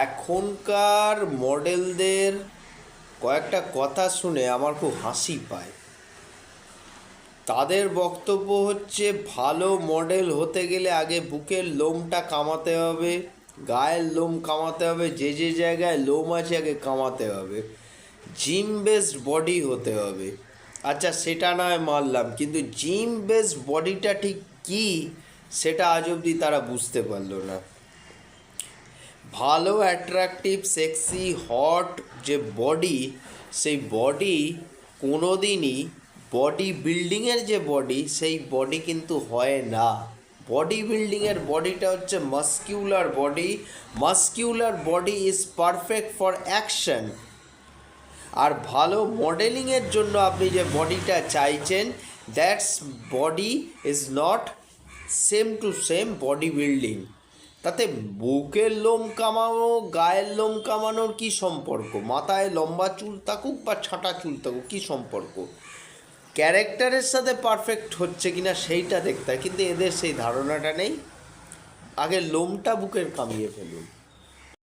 এখনকার মডেলদের কয়েকটা কথা শুনে আমার খুব হাসি পায়। তাদের বক্তব্য হচ্ছে ভালো মডেল হতে গেলে আগে বুকের লোমটা কামাতে হবে, গায়ের লোম কামাতে হবে, যে যে জায়গায় লোম আছে আগে কামাতে হবে, জিম বেসড বডি হতে হবে। আচ্ছা, সেটা নয় মানলাম, কিন্তু জিম বেসড বডিটা ঠিক কী সেটা আজ অবধি তারা বুঝতে পারলো না। ভালো অ্যাট্রাকটিভ সেক্সি হট যে বডি, সেই বডি কোনো দিনই বডি বিল্ডিংয়ের যে বডি সেই বডি কিন্তু হয় না। বডি বিল্ডিংয়ের বডিটা হচ্ছে muscular body. Muscular body is perfect for action. আর ভালো মডেলিংয়ের জন্য আপনি যে বডিটা চাইছেন, that's body is not same to same body building. তাতে বুকের লোম কামানো গায়ের লোম কামানোর কী সম্পর্ক? মাথায় লম্বা চুল থাকুক বা ছাঁটা চুল থাকুক, কী সম্পর্ক? ক্যারেক্টারের সাথে পারফেক্ট হচ্ছে কিনা সেইটা দেখতে হয়, কিন্তু এদের সেই ধারণাটা নেই। আগে লোমটা বুকের কামিয়ে ফেলুন।